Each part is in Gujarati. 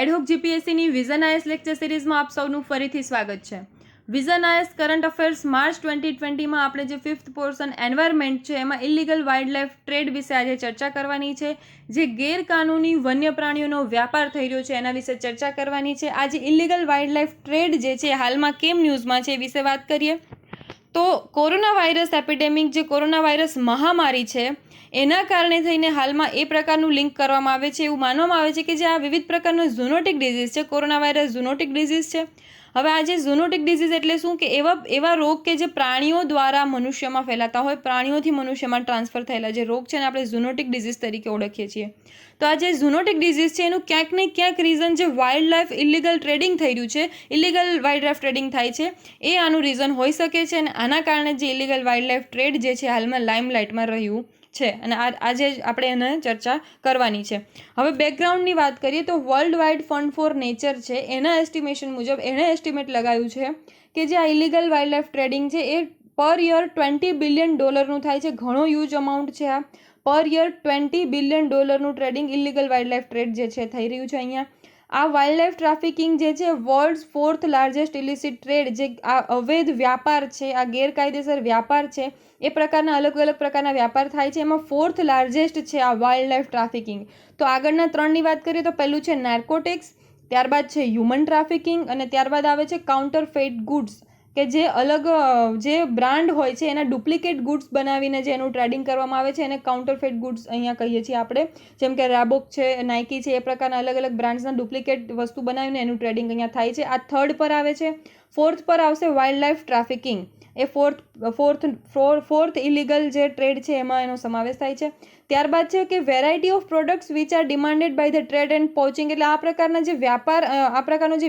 એડહોક જીપીએસસીની વિઝન આઈએસ લેક્ચર સિરીઝમાં આપ સૌનું ફરીથી સ્વાગત છે. Vision IAS current affairs March 2020માં આપણે જે 5th પોર્શન એન્વાયરમેન્ટ છે એમાં ઇલીગલ વાઇલ્ડ લાઇફ ટ્રેડ વિશે આજે ચર્ચા કરવાની છે. જે ગેરકાનૂની વન્ય પ્રાણીઓનો વ્યાપાર થઈ રહ્યો છે એના વિશે ચર્ચા કરવાની છે. આજે ઇલીગલ વાઇલ્ડ લાઇફ ટ્રેડ જે છે હાલમાં કેમ ન્યૂઝમાં છે એ વિશે વાત કરીએ. તો કોરોના વાયરસ એપિડેમિક, જે કોરોના વાયરસ મહામારી છે એના કારણે થઈને હાલમાં એ પ્રકારનું લિંક કરવામાં આવે છે. એવું માનવામાં આવે છે કે જે આ વિવિધ પ્રકારનો ઝૂનોટિક ડિઝીઝ છે, કોરોના વાયરસ ઝૂનોટિક ડિઝીઝ છે. હવે આ જે ઝૂનોટિક ડિઝીઝ એટલે શું કે એવા રોગ કે જે પ્રાણીઓ દ્વારા મનુષ્યમાં ફેલાતા હોય, પ્રાણીઓથી મનુષ્યમાં ટ્રાન્સફર થયેલા જે રોગ છે ને આપણે ઝૂનોટિક ડિઝીઝ તરીકે ઓળખીએ છીએ. તો આ જે ઝૂનોટિક ડિઝીઝ છે એનું ક્યાંક ને ક્યાંક રીઝન જે વાઇલ્ડ લાઇફ ઇલીગલ ટ્રેડિંગ થઈ રહ્યું છે, ઇલીગલ વાઇલ્ડ લાઇફ ટ્રેડિંગ થાય છે એ આનું રીઝન હોઈ શકે છે. અને આના કારણે જે ઇલીગલ વાઇલ્ડ લાઇફ ટ્રેડ જે છે હાલમાં લાઇમલાઇટમાં રહ્યું છે અને આજે આપણે એને ચર્ચા કરવાની છે. હવે બેકગ્રાઉન્ડની વાત કરીએ તો world wide fund for nature છે એના એસ્ટિમેશન મુજબ એણે એસ્ટિમેટ લગાવ્યું છે કે જે આ ઇલીગલ વાઇલ્ડ લાઇફ ટ્રેડિંગ છે એ પર યર $20 બિલિયન થાય છે. ઘણો હ્યુજ અમાઉન્ટ છે. આ પર year $20 billion trading illegal wild life trade જે છે થઈ રહ્યું છે. અહીંયા આ વાઇલ્ડ લાઇફ ટ્રાફિકિંગ જે છે world's 4th largest illicit trade, જે આ અવૈધ વ્યાપાર છે, આ ગેરકાયદેસર વ્યાપાર છે, એ પ્રકારના અલગ અલગ પ્રકારના વ્યાપાર થાય છે. એમાં 4th લાર્જેસ્ટ છે આ વાઇલ્ડ લાઇફ ટ્રાફિકિંગ. તો આગળના 3ની વાત કરીએ તો પહેલું છે નાર્કોટિક્સ, ત્યારબાદ છે હ્યુમન ટ્રાફિકિંગ અને ત્યારબાદ આવે છે કાઉન્ટરફેઇટ ગુડ્સ, કે જે અલગ જે બ્રાન્ડ હોય છે એના ડુપ્લિકેટ ગુડ્સ બનાવીને જે એનું ટ્રેડિંગ કરવામાં આવે છે એને કાઉન્ટરફેઇટ ગુડ્સ અહીંયા કહીએ છીએ આપણે. જેમ કે રેબોક છે, નાઇકી છે, એ પ્રકારના અલગ અલગ બ્રાન્ડ્સના ડુપ્લિકેટ વસ્તુ બનાવીને એનું ટ્રેડિંગ અહીંયા થાય છે. આ 3rd પર આવે છે. 4th પર આવશે વાઇલ્ડ લાઇફ ટ્રાફિકિંગ. એ ફોર્થ ઇલીગલ જે ટ્રેડ છે એમાં એનો સમાવેશ થાય છે. ત્યારબાદ છે કે variety of products which are demanded by the trade and poaching, એટલે આ પ્રકારના જે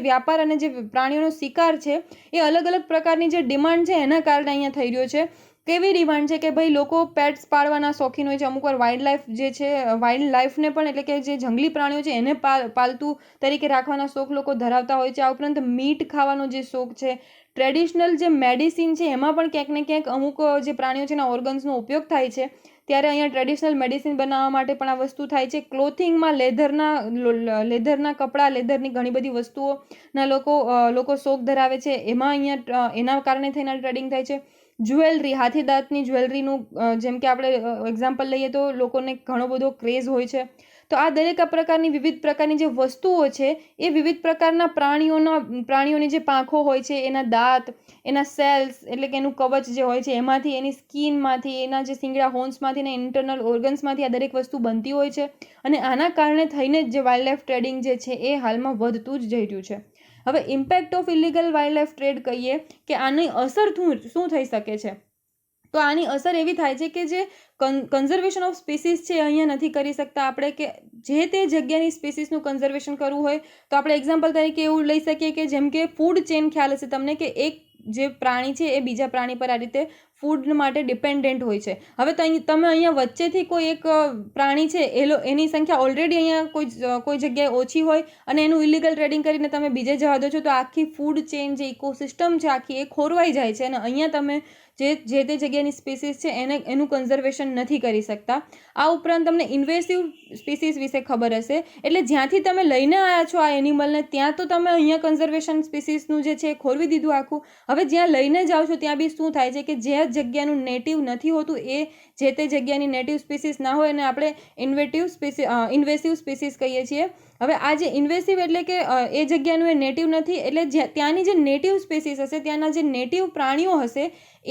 વ્યાપાર અને જે પ્રાણીઓનો શિકાર છે એ અલગ અલગ પ્રકારની જે ડિમાન્ડ છે એના કારણે અહીંયા થઈ રહ્યો છે. કેવી ડિમાન્ડ છે કે ભાઈ લોકો પેટ્સ પાળવાના શોખીન હોય છે. અમુક વાર વાઇલ્ડ લાઇફ જે છે, વાઇલ્ડ લાઇફને પણ એટલે કે જે જંગલી પ્રાણીઓ છે એને પાલતુ તરીકે રાખવાના શોખ લોકો ધરાવતા હોય છે. આ ઉપરાંત મીટ ખાવાનો જે શોખ છે, ટ્રેડિશનલ જે મેડિસિન છે એમાં પણ ક્યાંક ને ક્યાંક અમુક જે પ્રાણીઓ છે એના ઓર્ગન્સનો ઉપયોગ થાય છે. ત્યારે અહીંયા ટ્રેડિશનલ મેડિસિન બનાવવા માટે પણ આ વસ્તુ થાય છે. ક્લોથિંગમાં લેધરના કપડાં, લેધરની ઘણી બધી વસ્તુઓના લોકો શોખ ધરાવે છે. એમાં અહીંયા એના કારણે થઈને ટ્રેડિંગ થાય છે. જ્વેલરી, હાથી દાંતની જ્વેલરીનું જેમ કે આપણે એક્ઝામ્પલ લઈએ તો લોકોને ઘણો બધો ક્રેઝ હોય છે. તો આ દરેક આ પ્રકારની વિવિધ પ્રકારની જે વસ્તુઓ છે એ વિવિધ પ્રકારના પ્રાણીઓની જે પાંખો હોય છે, એના દાંત, એના સેલ્સ એટલે કે એનું કવચ જે હોય છે એમાંથી, એની સ્કિનમાંથી, એના જે શિંગડા હોર્ન્સમાંથી અને ઇન્ટરનલ ઓર્ગન્સમાંથી આ દરેક વસ્તુ બનતી હોય છે. અને આના કારણે થઈને જ જે વાઇલ્ડ લાઇફ ટ્રેડિંગ જે છે એ હાલમાં વધતું જ જઈ રહ્યું છે. હવે impact of illegal wild life trade કહીએ કે આની અસર શું થઈ શકે છે. તો આની અસર એવી થાય છે કે જે કન્ઝર્વેશન ઓફ સ્પીસીસ છે અહીંયા નથી કરી શકતા આપણે, કે જે તે જગ્યાની સ્પીસીસનું કન્ઝર્વેશન કરવું હોય તો આપણે એક્ઝામ્પલ તરીકે એવું લઈ શકીએ કે જેમ કે ફૂડ ચેન ખ્યાલ હશે તમને, કે એક જે પ્રાણી છે એ બીજા પ્રાણી પર આ રીતે ફૂડ માટે ડિપેન્ડન્ટ હોય છે. હવે તમે અહીંયા વચ્ચેથી કોઈ એક પ્રાણી છે એની સંખ્યા ઓલરેડી અહીંયા કોઈ જગ્યાએ ઓછી હોય અને એનું ઇલીગલ ટ્રેડિંગ કરીને તમે બીજે જવા દો છો તો આખી ફૂડ ચેન જે ઇકોસિસ્ટમ છે આખી એ ખોરવાઈ જાય છે. અને અહીંયા તમે જે તે જગ્યાની સ્પીસીસ છે એનું કન્ઝર્વેશન નથી કરી શકતા. આ ઉપરાંત તમને ઇન્વેસિવ સ્પીસીસ વિશે ખબર હશે, એટલે જ્યાંથી તમે લઈને આવ્યા છો આ એનિમલને ત્યાં તો તમે અહીંયા કન્ઝર્વેશન સ્પીસીસનું જે છે ખોરવી દીધું આખું. હવે જ્યાં લઈને જાઓ છો ત્યાં બી શું થાય છે કે જે જગ્યાનું નેટિવ નથી હોતું એ જે તે જગ્યાની નેટિવ સ્પીસીસ ના હોય અને આપણે ઇન્વેસિવ સ્પીસીસ કહીએ છીએ. હવે આ જે ઇન્વેસિવ એટલે કે એ જગ્યાનું એ નેટિવ નથી, એટલે ત્યાંની જે નેટિવ સ્પીસીસ હશે, ત્યાંના જે નેટિવ પ્રાણીઓ હશે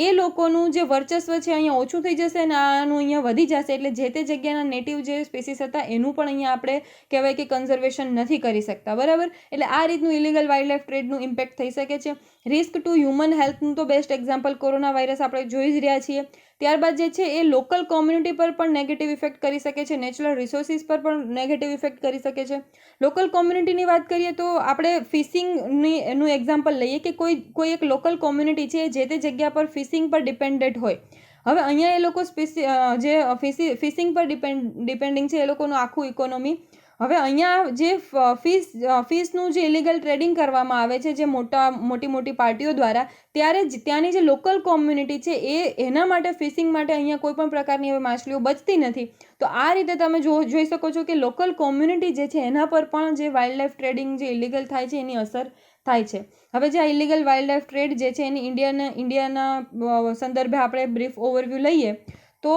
એ લોકોનું જે વર્ચસ્વ છે અહીંયા ઓછું થઈ જશે અને આનું અહીંયા વધી જશે. એટલે જે તે જગ્યાના નેટિવ જે સ્પીસીસ હતા એનું પણ અહીંયા આપણે કહેવાય કે કન્ઝર્વેશન નથી કરી શકતા. બરાબર. એટલે આ રીતનું ઇલીગલ વાઇલ્ડ લાઇફ ટ્રેડનું ઇમ્પેક્ટ થઈ શકે છે. રિસ્ક ટુ હ્યુમન હેલ્થનું તો બેસ્ટ એક્ઝામ્પલ કોરોના વાયરસ આપણે જોઈ જ રહ્યા છીએ. ત્યારબાદ જે છે એ લોકલ કોમ્યુનિટી પર પણ નેગેટિવ ઇફેક્ટ કરી શકે છે, નેચરલ રિસોર્સિસ પર પણ નેગેટિવ ઇફેક્ટ કરી શકે છે. લોકલ કોમ્યુનિટીની વાત કરીએ તો આપણે ફિશિંગનું એક્ઝામ્પલ લઈએ કે કોઈ એક લોકલ કોમ્યુનિટી છે જે તે જગ્યા પર ફિશિંગ પર ડિપેન્ડેન્ટ હોય. હવે અહીંયા એ લોકો જે ફિશિંગ પર ડિપેન્ડિંગ છે એ લોકોનું આખું ઇકોનોમી હવે અહીંયા જે ફિશનું જે ઇલીગલ ટ્રેડિંગ કરવામાં આવે છે જે મોટી પાર્ટીઓ દ્વારા, ત્યારે ત્યાંની જે લોકલ કોમ્યુનિટી છે એના માટે ફિશિંગ માટે અહીંયા કોઈ પણ પ્રકારની હવે માછલીઓ બચતી નથી. તો આ રીતે તમે જોઈ શકો છો કે લોકલ કોમ્યુનિટી જે છે એના પર પણ જે વાઇલ્ડ લાઈફ ટ્રેડિંગ જે ઇલીગલ થાય છે એની અસર થાય છે. હવે જે આ ઇલીગલ વાઇલ્ડ લાઈફ ટ્રેડ જે છે એની ઇન્ડિયાના સંદર્ભે આપણે બ્રીફ ઓવરવ્યૂ લઈએ તો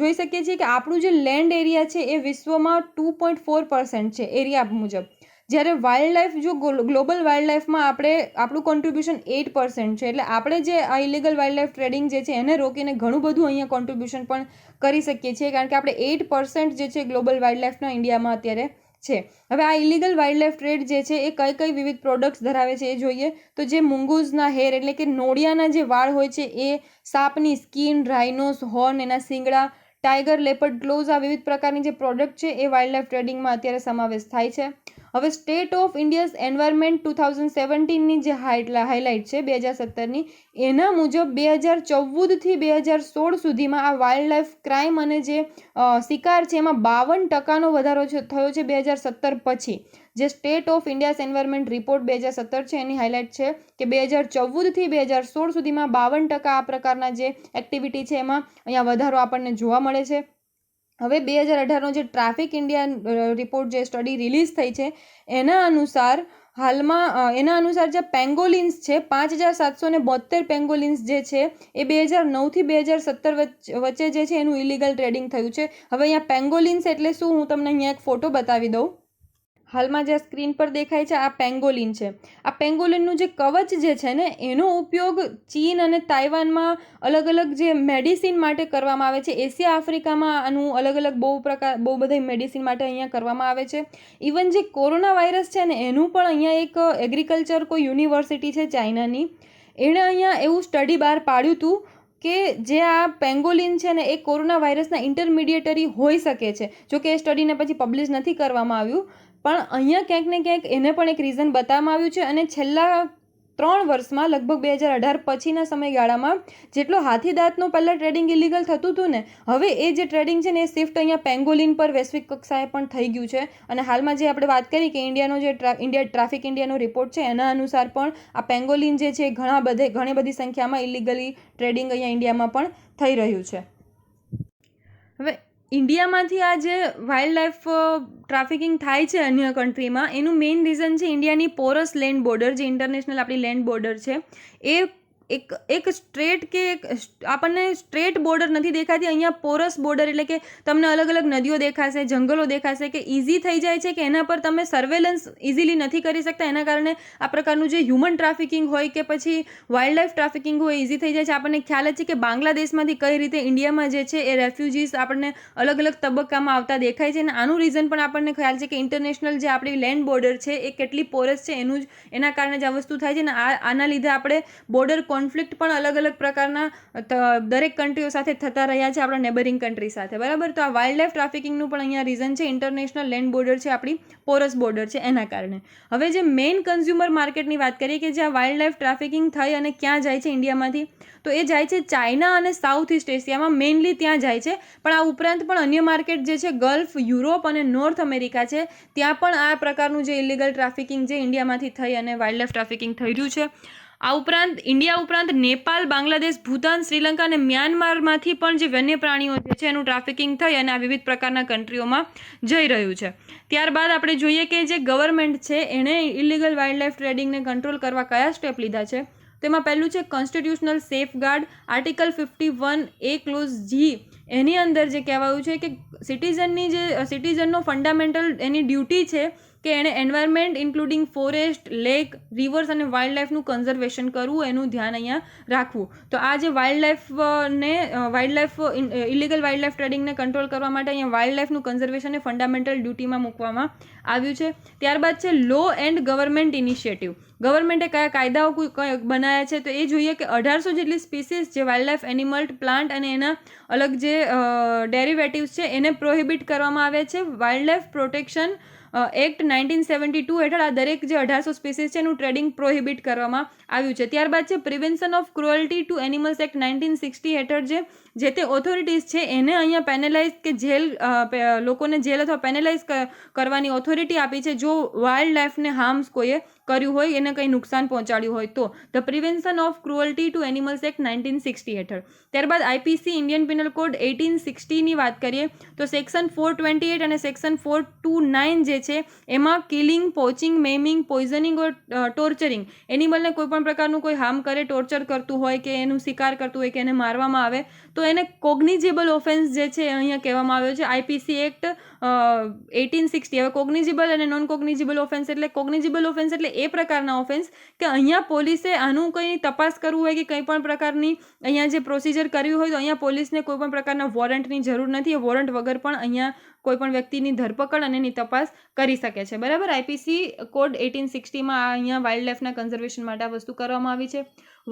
જોઈ શકીએ છીએ કે આપણું જે લેન્ડ એરિયા છે એ વિશ્વમાં 2.4% છે એરિયા મુજબ, જ્યારે વાઇલ્ડ લાઈફ જો ગ્લોબલ વાઇલ્ડ લાઈફમાં આપણું કોન્ટ્રીબ્યુશન 8% છે. એટલે આપણે જે આ ઇલીગલ વાઇલ્ડ લાઈફ ટ્રેડિંગ જે છે એને રોકીને ઘણું બધું અહીંયા કોન્ટ્રીબ્યુશન પણ કરી શકીએ છીએ, કારણ કે આપણે 8% જે છે ગ્લોબલ વાઇલ્ડ લાઈફના ઇન્ડિયામાં અત્યારે છે. હવે આ ઇલીગલ વાઇલ્ડ લાઈફ ટ્રેડ જે છે એ કઈ વિવિધ પ્રોડક્ટ્સ ધરાવે છે એ જોઈએ તો જે મુંગૂઝના હેર એટલે કે નોળિયાના જે વાળ હોય છે એ, સાપની સ્કિન, રાઇનોસ હોર્ન એના શિંગડા, ટાઈગર લેપર્ડ ક્લોઝ, આ વિવિધ પ્રકારની જે પ્રોડક્ટ છે એ વાઇલ્ડ લાઈફ ટ્રેડિંગમાં અત્યારે સમાવેશ થાય છે. હવે સ્ટેટ ઓફ ઇન્ડિયાઝ એન્વાયરમેન્ટ 2017ની જે હાઇલાઇટ છે 2017ની, એના મુજબ 2014થી 2016 સુધીમાં આ વાઇલ્ડ લાઈફ ક્રાઇમ અને જે શિકાર છે એમાં 52% વધારો થયો છે 2017 પછી. જે state of India's environment report 2017 છે એની હાઇલાઇટ છે કે 2014થી 2016 સુધીમાં 52% આ પ્રકારના જે એક્ટિવિટી છે એમાં અહીંયા વધારો આપણને જોવા મળે છે. હવે 2018નો જે ટ્રાફિક ઇન્ડિયા રિપોર્ટ જે સ્ટડી રિલીઝ થઈ છે એના અનુસાર જે પેંગોલિન્સ છે 5772 પેંગોલિન્સ જે છે એ 2009થી 2017 વચ્ચે જે છે એનું ઇલીગલ ટ્રેડિંગ થયું છે. હવે અહીંયા પેંગોલિન્સ એટલે શું, હું તમને અહીંયા એક ફોટો બતાવી દઉં. હાલમાં જે સ્ક્રીન પર દેખાય છે આ પેંગોલિન છે. આ પેંગોલિનનું જે કવચ જે છે ને એનો ઉપયોગ ચીન અને તાઇવાનમાં અલગ જે મેડિસિન માટે કરવામાં આવે છે. એશિયા આફ્રિકામાં આનું અલગ બહુ બધા મેડિસિન માટે અહીંયા કરવામાં આવે છે. ઇવન જે કોરોના વાયરસ છે ને એનું પણ અહીંયા એક એગ્રીકલ્ચર કોઈ યુનિવર્સિટી છે ચાઇનાની, એણે અહીંયા એવું સ્ટડી બહાર પાડ્યું હતું કે જે આ પેંગોલિન છે ને એ કોરોના વાયરસના ઇન્ટરમીડિયેટરી હોઈ શકે છે. જો કે એ સ્ટડીને પછી પબ્લિશ નથી કરવામાં આવ્યું, પણ અહીંયા ક્યાંક ને ક્યાંક એને પણ એક રીઝન બતાવવામાં આવ્યું છે. અને છેલ્લા 3 વર્ષમાં લગભગ 2018 પછીના સમયગાળામાં જેટલો હાથીદાંતનો પહેલાં ટ્રેડિંગ ઇલીગલ થતું હતું ને, હવે એ જે ટ્રેડિંગ છે ને એ શિફ્ટ અહીંયા પેંગોલિન પર વૈશ્વિક કક્ષાએ પણ થઈ ગયું છે. અને હાલમાં જે આપણે વાત કરી કે ટ્રાફિક ઇન્ડિયાનો રિપોર્ટ છે એના અનુસાર પણ આ પેંગોલિન જે છે ઘણી બધી સંખ્યામાં ઇલીગલી ટ્રેડિંગ અહીંયા ઇન્ડિયામાં પણ થઈ રહ્યું છે. હવે ઇન્ડિયામાંથી આ જે વાઇલ્ડ લાઈફ ટ્રાફિકિંગ થાય છે અન્ય કન્ટ્રીમાં, એનું મેઇન રીઝન છે ઇન્ડિયાની પોરસ લેન્ડ બોર્ડર, જે ઇન્ટરનેશનલ આપણી લેન્ડ બોર્ડર છે એ એક સ્ટ્રેટ કે આપણને સ્ટ્રેટ બોર્ડર નથી દેખાતી. અહીંયા પોરસ બોર્ડર એટલે કે તમને અલગ નદીઓ દેખાશે, જંગલો દેખાશે કે ઇઝી થઈ જાય છે કે એના પર તમે સર્વેલન્સ ઇઝીલી નથી કરી શકતા. એના કારણે આ પ્રકારનું જે હ્યુમન ટ્રાફિકિંગ હોય કે પછી વાઇલ્ડ લાઈફ ટ્રાફિકિંગ હોય ઇઝી થઈ જાય છે. આપણને ખ્યાલ જ છે કે બાંગ્લાદેશમાંથી કઈ રીતે ઇન્ડિયામાં જે છે એ રેફ્યુજીસ આપણને અલગ તબક્કામાં આવતા દેખાય છે. અને આનું રીઝન પણ આપણને ખ્યાલ છે કે ઇન્ટરનેશનલ જે આપણી લેન્ડ બોર્ડર છે એ કેટલી પોરસ છે એના કારણે જ આ વસ્તુ થાય છે. અને આના લીધે આપણે બોર્ડર કોન્ફ્લિક્ટ પણ અલગ પ્રકારના દરેક કન્ટ્રીઓ સાથે થતા રહ્યા છે, આપણા નેબરિંગ કન્ટ્રી સાથે, બરાબર. તો આ વાઇલ્ડ લાઈફ ટ્રાફિકિંગનું પણ અહીંયા રીઝન છે ઇન્ટરનેશનલ લેન્ડ બોર્ડર છે, આપણી પોરસ બોર્ડર છે એના કારણે. હવે જે મેઇન કન્ઝ્યુમર માર્કેટની વાત કરીએ કે જ્યાં વાઇલ્ડ લાઈફ ટ્રાફિકિંગ થઈ અને ક્યાં જાય છે ઇન્ડિયામાંથી, તો એ જાય છે ચાઇના અને સાઉથ ઇસ્ટ એશિયામાં, મેઇનલી ત્યાં જાય છે. પણ આ ઉપરાંત પણ અન્ય માર્કેટ જે છે ગલ્ફ, યુરોપ અને નોર્થ અમેરિકા છે, ત્યાં પણ આ પ્રકારનું જે ઇલીગલ ટ્રાફિકિંગ જે ઇન્ડિયામાંથી થઈ અને વાઇલ્ડ લાઈફ ટ્રાફિકિંગ થઈ રહ્યું છે. આ ઉપરાંત ઇન્ડિયા ઉપરાંત નેપાલ, બાંગ્લાદેશ, ભૂતાન, શ્રીલંકા અને મ્યાનમારમાંથી પણ જે વન્ય પ્રાણીઓ જે છે એનું ટ્રાફિકિંગ થઈ અને આ વિવિધ પ્રકારના કન્ટ્રીઓમાં જઈ રહ્યું છે. ત્યારબાદ આપણે જોઈએ કે જે ગવર્મેન્ટ છે એણે ઇલીગલ વાઇલ્ડ લાઈફ ટ્રેડિંગને કંટ્રોલ કરવા કયા સ્ટેપ લીધા છે. તેમાં પહેલું છે constitutional safeguard. Article 51A clause G એની અંદર જે કહેવાયું છે કે સિટીઝનનો ફંડામેન્ટલ એની ડ્યુટી છે કે એણે environment including forest, lake, reverse અને વાઇલ્ડ લાઈફનું કન્ઝર્વેશન કરવું, એનું ધ્યાન અહીંયા રાખવું. તો આ જે ઇલીગલ વાઇલ્ડ લાઈફ ટ્રેડિંગને કંટ્રોલ કરવા માટે અહીંયા વાઇલ્ડ લાઈફનું કન્ઝર્વેશન એ ફંડામેન્ટલ ડ્યુટીમાં મૂકવામાં આવ્યું છે. ત્યારબાદ છે લો એન્ડ ગવર્મેન્ટ ઇનિશિયેટિવ. ગવર્મેન્ટે કયા કાયદાઓ બનાવ્યા છે તો એ જોઈએ કે 1800 જેટલી સ્પીસીસ જે વાઇલ્ડ લાઈફ એનિમલ, પ્લાન્ટ અને એના અલગ જે ડેરિવેટિવ્સ છે એને પ્રોહિબિટ કરવામાં આવ્યા છે. વાઇલ્ડ લાઈફ પ્રોટેક્શન એક્ટ 1972 હેઠળ આ દરેક જે 1800 સ્પીસીસ છે એનું ટ્રેડિંગ પ્રોહિબિટ કરવામાં આવ્યું છે. ત્યારબાદ છે prevention of cruelty to animals act 1960 હેઠળ જે જે તે ઓથોરિટીઝ છે એને અહીંયા પેનલાઇઝ કે જેલ લોકોને જેલ અથવા પેનલાઇઝ કરવાની ઓથોરિટી આપી છે જો વાઇલ્ડ લાઈફને હાર્મ્સ કોઈએ કર્યું હોય, એને કંઈ નુકસાન પહોંચાડ્યું હોય તો. The prevention of cruelty to animals act 1960 હેઠળ. ત્યારબાદ આઈપીસી ઇન્ડિયન પિનલ કોડ 1860ની વાત કરીએ તો સેક્શન 428 અને સેક્શન 429 જે છે એમાં કિલિંગ, પોચિંગ, મેમિંગ, પોઈઝનિંગ ઓર ટોર્ચરિંગ, એનિમલને કોઈ પણ પ્રકારનું કોઈ હાર્મ કરે, ટોર્ચર કરતું હોય કે એનું શિકાર કરતું હોય કે એને મારવામાં આવે તો એને કોગ્નિઝેબલ ઓફેન્સ જે છે અહીંયા કહેવામાં આવ્યો છે આઈપીસી એક્ટ 1860. હવે કોગ્નિઝેબલ અને નોન કોગ્નિઝેબલ ઓફેન્સ એટલે કોગ્નિઝેબલ ઓફેન્સ એટલે એ પ્રકારના ઓફેન્સ કે અહીંયા પોલીસે આનું કંઈ તપાસ કરવું હોય કે કંઈ પણ પ્રકારની અહીંયા જે પ્રોસિજર કરવી હોય તો અહીંયા પોલીસને કોઈ પણ પ્રકારના વોરંટની જરૂર નથી. એ વોરંટ વગર પણ અહીંયા કોઈ પણ વ્યક્તિની ધરપકડ અને એની તપાસ કરી શકે છે. બરાબર. આઈપીસી કોડ 1860માં અહીંયા વાઇલ્ડ લાઈફના કન્ઝર્વેશન માટે આ વસ્તુ કરવામાં આવી છે.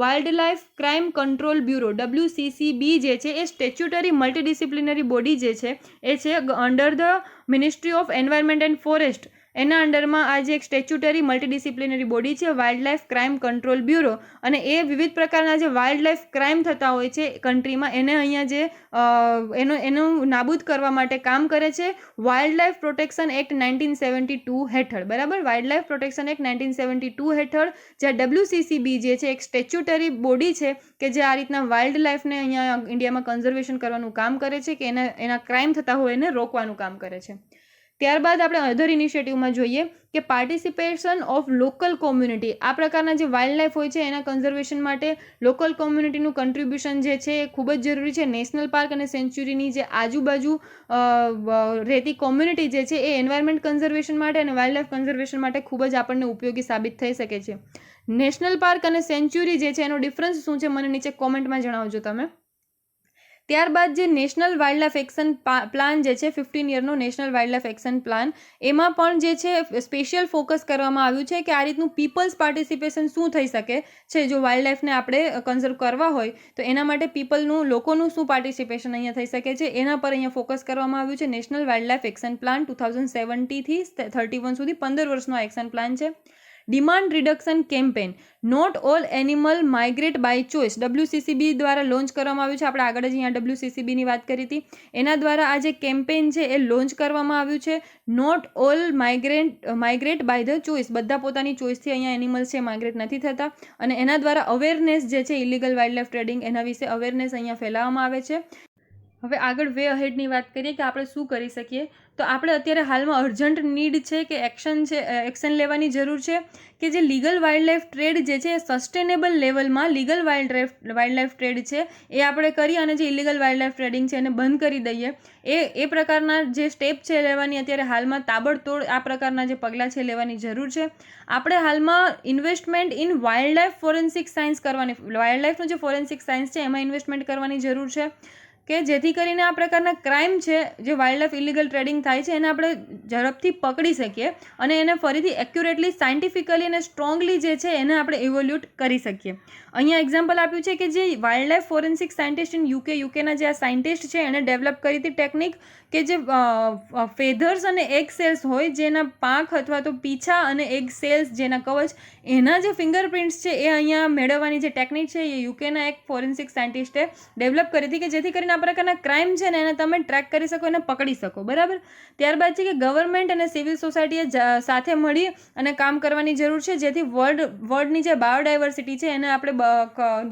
Wild life crime control bureau WCCB જે છે એ સ્ટેચ્યુટરી મલ્ટીડિસિપ્લિનરી બોડી જે છે એ છે under the ministry of environment and forest. એના અંડરમાં આ જે એક સ્ટેચ્યુટરી મલ્ટીડિસિપ્લિનરી બોડી છે wild life crime control bureau, અને એ વિવિધ પ્રકારના જે વાઇલ્ડ લાઈફ ક્રાઇમ થતા હોય છે કન્ટ્રીમાં એને અહીંયા જે એનું નાબૂદ કરવા માટે કામ કરે છે વાઇલ્ડ લાઈફ પ્રોટેક્શન એક્ટ 1972 હેઠળ. બરાબર. વાઇલ્ડ લાઈફ પ્રોટેક્શન એક્ટ 1972 હેઠળ જ્યાં WCCB જે છે એક સ્ટેચ્યુટરી બોડી છે કે જે આ રીતના વાઇલ્ડ લાઈફને અહીંયા ઇન્ડિયામાં કન્ઝર્વેશન કરવાનું કામ કરે છે કે એના ક્રાઇમ થતા હોય એને રોકવાનું કામ કરે છે. ત્યારબાદ આપણે અધર ઇનિશિયેટિવમાં જોઈએ કે પાર્ટિસિપેશન ઓફ લોકલ કોમ્યુનિટી. આ પ્રકારના જે વાઇલ્ડ લાઈફ હોય છે એના કન્ઝર્વેશન માટે લોકલ કોમ્યુનિટીનું કન્ટ્રીબ્યુશન જે છે એ ખૂબ જ જરૂરી છે. નેશનલ પાર્ક અને સેન્ચ્યુરીની જે આજુબાજુ રહેતી કોમ્યુનિટી જે છે એ એન્વાયરમેન્ટ કન્ઝર્વેશન માટે અને વાઇલ્ડ લાઈફ કન્ઝર્વેશન માટે ખૂબ જ આપણને ઉપયોગી સાબિત થઈ શકે છે. નેશનલ પાર્ક અને સેન્ચ્યુરી જે છે એનો ડિફરન્સ શું છે મને નીચે કોમેન્ટમાં જણાવજો તમે. ત્યારબાદ જે national wild life action plan જે છે 15 યરનો national wild life action plan, એમાં પણ જે છે સ્પેશિયલ ફોકસ કરવામાં આવ્યું છે કે આ રીતનું પીપલ્સ પાર્ટિસિપેશન શું થઈ શકે છે જો વાઇલ્ડ લાઈફને આપણે કન્ઝર્વ કરવા હોય તો એના માટે લોકોનું શું પાર્ટિસિપેશન અહીંયા થઈ શકે છે એના પર અહીંયા ફોકસ કરવામાં આવ્યું છે. National wild life action plan 2070 થી 31 સુધી 15 વર્ષનો એક્શન પ્લાન છે. Demand reduction campaign not all animal migrate by choice WCCB દ્વારા લોન્ચ કરવામાં આવ્યું છે. આપણે આગળ જ અહીંયા WCCBની વાત કરી હતી. એના દ્વારા આ જે કેમ્પેન છે એ લોન્ચ કરવામાં આવ્યું છે. Not all migrate by the choice, બધા પોતાની ચોઇસથી અહીંયા એનિમલ્સ છે માઇગ્રેટ નથી થતા, અને એના દ્વારા અવેરનેસ જે છે ઇલીગલ વાઇલ્ડ લાઈફ ટ્રેડિંગ એના વિશે અવેરનેસ અહીંયા ફેલાવવામાં આવે છે. હવે આગળ વે અહેડની વાત કરીએ કે આપણે શું કરી શકીએ. તો આપણે અત્યારે હાલમાં અર્જન્ટ નીડ છે કે એક્શન લેવાની જરૂર છે કે જે લીગલ વાઇલ્ડ લાઈફ ટ્રેડ જે છે સસ્ટેનેબલ લેવલમાં લીગલ વાઇલ્ડ લાઈફ ટ્રેડ છે એ આપણે કરીએ અને જે ઇલીગલ વાઇલ્ડ લાઈફ ટ્રેડિંગ છે એને બંધ કરી દઈએ. એ પ્રકારના જે સ્ટેપ છે લેવાની અત્યારે હાલમાં તાબડતોડ આ પ્રકારના જે પગલાં છે લેવાની જરૂર છે. આપણે હાલમાં investment in wild life forensic science કરવાની, વાઇલ્ડ લાઈફનું જે ફોરેન્સિક સાયન્સ છે એમાં ઇન્વેસ્ટમેન્ટ કરવાની જરૂર છે કે જેથી કરીને આ પ્રકારના ક્રાઇમ છે જે વાઇલ્ડ લાઈફ ઇલીગલ ટ્રેડિંગ થાય છે એને આપણે ઝડપથી પકડી શકીએ અને એને ફરીથી એક્યુરેટલી સાયન્ટિફિકલી અને સ્ટ્રોંગલી જે છે એને આપણે ઇવોલ્યુટ કરી શકીએ. અહીંયા એક્ઝામ્પલ આપ્યું છે કે જે wild life forensic scientist in યુકેના જે આ સાયન્ટિસ્ટ છે એને ડેવલપ કરી હતી ટેકનિક કે જે ફેધર્સ અને એગ સેલ્સ હોય જેના પાંખ અથવા તો પીછા અને એગ સેલ્સ જેના કવચ એના જે ફિંગરપ્રિન્ટ્સ છે એ અહીંયા મેળવવાની જે ટેકનિક છે એ યુકેના એક ફોરેન્સિક સાયન્ટિસ્ટે ડેવલપ કરી હતી કે જેથી કરીને આ પ્રકારના ક્રાઇમ છે ને એને તમે ટ્રેક કરી શકો અને પકડી શકો. બરાબર. ત્યારબાદ છે કે ગવર્મેન્ટ અને સિવિલ સોસાયટીએ સાથે મળી અને કામ કરવાની જરૂર છે જેથી વર્લ્ડની જે બાયોડાયવર્સિટી છે એને આપણે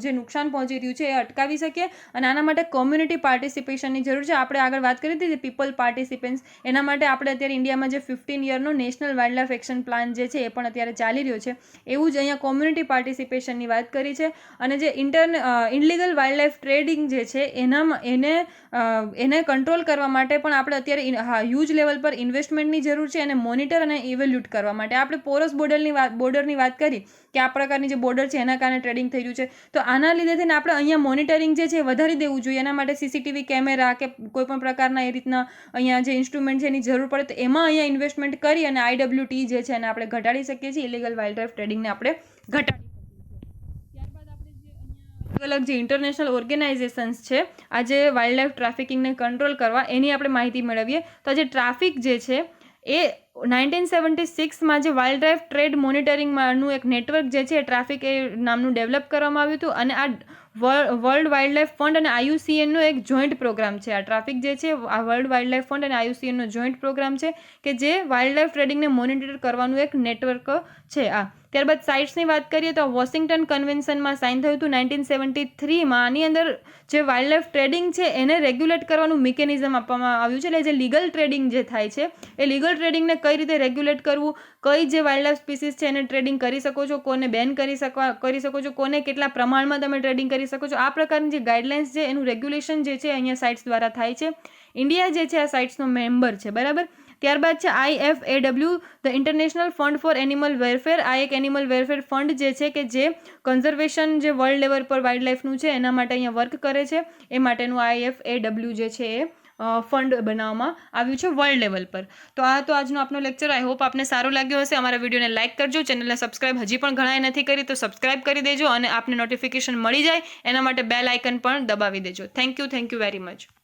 જે નુકસાન પહોંચી રહ્યું છે એ અટકાવી શકીએ અને આના માટે કોમ્યુનિટી પાર્ટિસિપેશનની જરૂર છે. આપણે આગળ વાત કરી હતી પીપલ પાર્ટિસિપેન્ટ્સ, એના માટે આપણે અત્યારે ઇન્ડિયામાં જે 15 યરનો national wild life action plan જે છે એ પણ અત્યારે ચાલી રહ્યો છે. એવું જ અહીંયા કોમ્યુનિટી પાર્ટિસિપેશનની વાત કરી છે. અને જે ઇનલીગલ વાઇલ્ડ લાઈફ ટ્રેડિંગ જે છે એને કંટ્રોલ કરવા માટે પણ આપણે અત્યારે હ્યુજ લેવલ પર ઇન્વેસ્ટમેન્ટની જરૂર છે અને મોનિટર અને ઇવેલ્યુટ કરવા માટે. આપણે પોરસ બોર્ડરની વાત કરી કે આ પ્રકારની જે બોર્ડર છે એના કારણે ટ્રેડિંગ થઈ રહ્યું છે, તો આના લીધે થઈને આપણે અહીંયા મોનિટરિંગ જે છે એ વધારી દેવું જોઈએ. એના માટે CCTV કેમેરા કે કોઈ પણ પ્રકારના એ રીતના અહીંયા જે ઇન્સ્ટ્રુમેન્ટ છે એની જરૂર પડે તો એમાં અહીંયા ઇન્વેસ્ટમેન્ટ કરી અને IWT જે છે એને આપણે ઘટાડી શકીએ છીએ. ઇલીગલ વાઇલ્ડ લાઈફ ટ્રેડિંગને આપણે ઘટાડી. અલગ જે ઇન્ટરનેશનલ ઓર્ગેનાઇઝેશન્સ છે આ જે વાઇલ્ડ લાઈફ ટ્રાફિકિંગને કંટ્રોલ કરવા એની આપણે માહિતી મેળવીએ. તો આ જે ટ્રાફિક જે છે એ 1976માં જે વાઇલ્ડ લાઈફ ટ્રેડ મોનિટરિંગમાંનું એક નેટવર્ક જે છે ટ્રાફિક એ નામનું ડેવલપ કરવામાં આવ્યું હતું અને આ વર્લ્ડ વાઇલ્ડ લાઇફ ફંડ અને IUCNનો એક જોઈન્ટ પ્રોગ્રામ છે. આ ટ્રાફિક જે છે આ વર્લ્ડ વાઇલ્ડ લાઇફ ફંડ અને IUCNનો જોઈન્ટ પ્રોગ્રામ છે કે જે વાઇલ્ડ લાઇફ ટ્રેડિંગને મોનિટર કરવાનું એક નેટવર્ક છે. ત્યારબાદ સાઇટ્સની વાત કરીએ તો વોશિંગ્ટન કન્વેન્શનમાં સાઇન થયું હતું 1973માં. આની અંદર જે વાઇલ્ડ લાઇફ ટ્રેડિંગ છે એને રેગ્યુલેટ કરવાનું મિકેનિઝમ આપવામાં આવ્યું છે. એટલે જે લીગલ ટ્રેડિંગ જે થાય છે એ લીગલ ટ્રેડિંગને કઈ રીતે રેગ્યુલેટ કરવું, કઈ જે વાઇલ્ડ લાઇફ સ્પીસીસ છે એને ટ્રેડિંગ કરી શકો છો, કોને બેન કરી શકો છો, કોને કેટલા પ્રમાણમાં તમે ટ્રેડિંગ કરી શકો છો, આ પ્રકારની જે ગાઈડલાઇન્સ છે એનું રેગ્યુલેશન જે છે અહીંયા સાઇટ્સ દ્વારા થાય છે. ઇન્ડિયા જે છે આ સાઇટ્સનો મેમ્બર છે. બરાબર. ત્યારબાદ છે IFAW, the international fund for animal welfare. આ એક એનિમલ વેરફેર ફંડ જે છે કે જે કન્ઝર્વેશન જે વર્લ્ડ લેવલ પર વાઇલ્ડ લાઇફનું છે એના માટે અહીંયા વર્ક કરે છે. એ માટેનું IFAW જે છે એ ફંડ બનાવવામાં આવ્યું છે વર્લ્ડ લેવલ પર. તો આ તો આજનો આપનો લેક્ચર. આઈ હોપ આપને સારો લાગ્યો હશે. અમારા વિડીયોને લાઇક કરજો, ચેનલને સબસ્ક્રાઇબ હજી પણ ઘણાએ નથી કરી તો સબસ્ક્રાઇબ કરી દેજો અને આપને નોટિફિકેશન મળી જાય એના માટે બેલ આઇકન પણ દબાવી દેજો. Thank you very much.